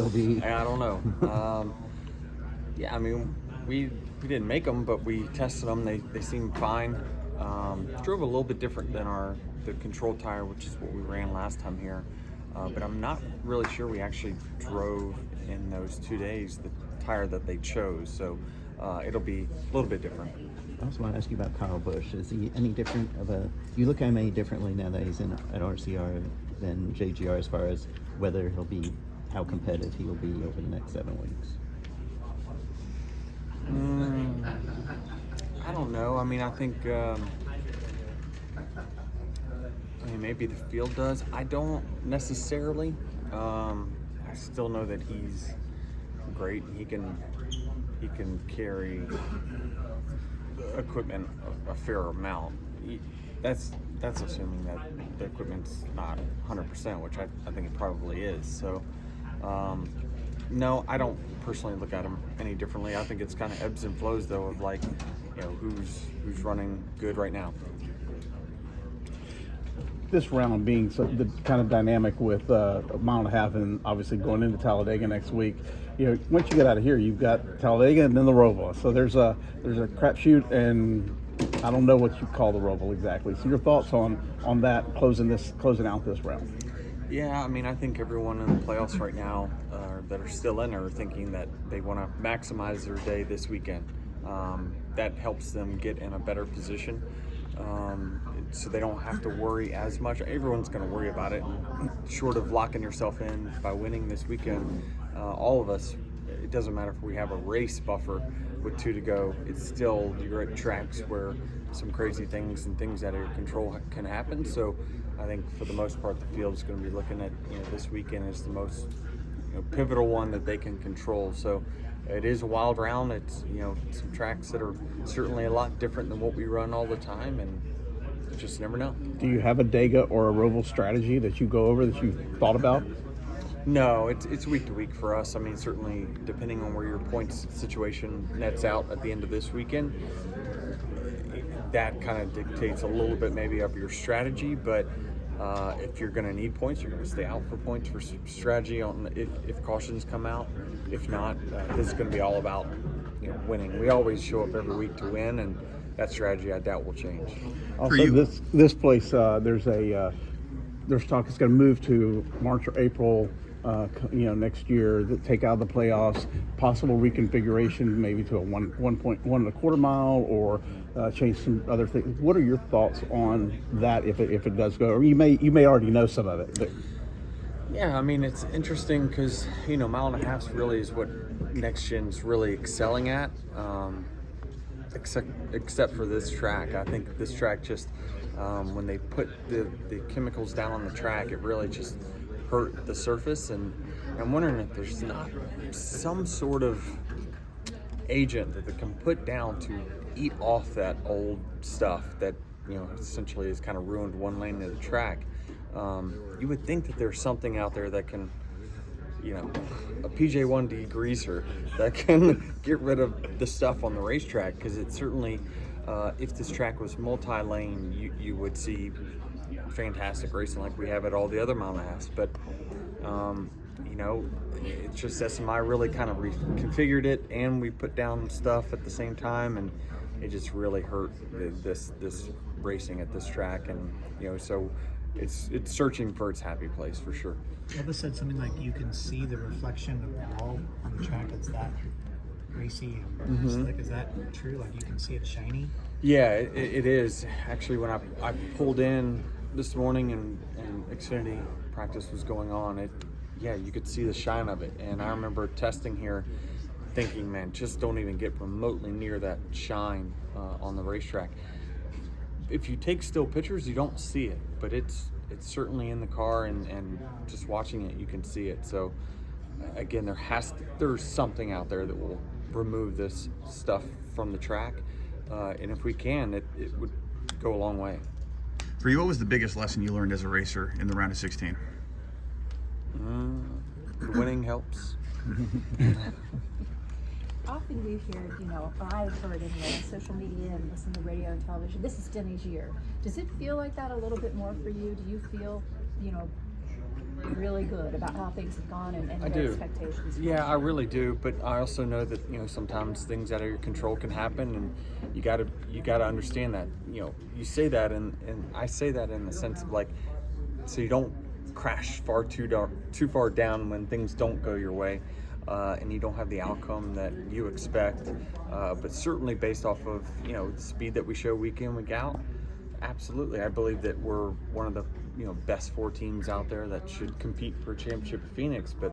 will be. I don't know. Yeah, I mean, we didn't make them, but we tested them. They seemed fine. Drove a little bit different than the control tire, which is what we ran last time here. But I'm not really sure we actually drove in those 2 days the tire that they chose. So it'll be a little bit different. I also want to ask you about Kyle Busch. Is he any different you look at him any differently now that he's at RCR than JGR as far as whether how competitive he will be over the next 7 weeks? I don't know. I mean, I think maybe the field does. I don't necessarily. I still know that he's great. He can carry equipment a fair amount. That's assuming that the equipment's not 100%, which I think it probably is. So, no, I don't personally look at him any differently. I think it's kind of ebbs and flows, though, of like, who's running good right now. This round being so the kind of dynamic with a mile and a half, and obviously going into Talladega next week. Once you get out of here, you've got Talladega and then the Roval. So there's a crapshoot, and I don't know what you call the Roval exactly. So your thoughts on that closing out this round? Yeah, I mean, I think everyone in the playoffs right now that are still in are thinking that they want to maximize their day this weekend. That helps them get in a better position, so they don't have to worry as much. Everyone's going to worry about it, short of locking yourself in by winning this weekend. All of us, it doesn't matter if we have a race buffer with 2 to go. It's still, you're at tracks where some crazy things and things out of your control can happen. So I think for the most part, the field is going to be looking at this weekend as the most pivotal one that they can control. So it is a wild round. It's some tracks that are certainly a lot different than what we run all the time, and you just never know. Do you have a Dega or a Roval strategy that you go over that you've thought about? No, it's week to week for us. I mean, certainly depending on where your points situation nets out at the end of this weekend, that kind of dictates a little bit maybe of your strategy. But if you're going to need points, you're going to stay out for points for strategy on if cautions come out. If not, this is going to be all about winning. We always show up every week to win, and that strategy I doubt will change. Also, this place there's talk it's going to move to March or April. Next year, take out the playoffs, possible reconfiguration, maybe to a 1.125 mile, or change some other things. What are your thoughts on that if it does go? Or you may already know some of it. But. Yeah, I mean, it's interesting because mile and a half really is what next gen's really excelling at. Except for this track, I think this track just when they put the chemicals down on the track, it really just hurt the surface, and I'm wondering if there's not some sort of agent that they can put down to eat off that old stuff that essentially has kind of ruined one lane of the track. You would think that there's something out there that can, a PJ1 degreaser that can get rid of the stuff on the racetrack, because it certainly, if this track was multi-lane, you would see fantastic racing like we have at all the other mile and a halves. But it's just SMI really kind of reconfigured it, and we put down stuff at the same time, and it just really hurt this racing at this track. And so it's searching for its happy place for sure. Elvis said something like you can see the reflection of the wall on the track. It's that greasy and slick. Is that true? Like you can see it shiny? Yeah, it is. Actually, when I pulled in this morning and Xfinity practice was going on, you could see the shine of it. And I remember testing here thinking, man, just don't even get remotely near that shine on the racetrack. If you take still pictures, you don't see it, but it's certainly in the car, and just watching it, you can see it. So again, there's something out there that will remove this stuff from the track. And if we can, it would go a long way. For you, what was the biggest lesson you learned as a racer in the round of 16? Winning helps. Often we hear, or I've heard in social media and listen to radio and television, this is Denny's year. Does it feel like that a little bit more for you? Do you feel, really good about how things have gone and I your do. expectations. Yeah, I really do. But I also know that sometimes things out of your control can happen, and you gotta understand that. You say that, and I say that in the sense of like, so you don't crash too far down when things don't go your way, and you don't have the outcome that you expect. But certainly based off of the speed that we show week in, week out. Absolutely, I believe that we're one of the best 4 teams out there that should compete for a championship at Phoenix. But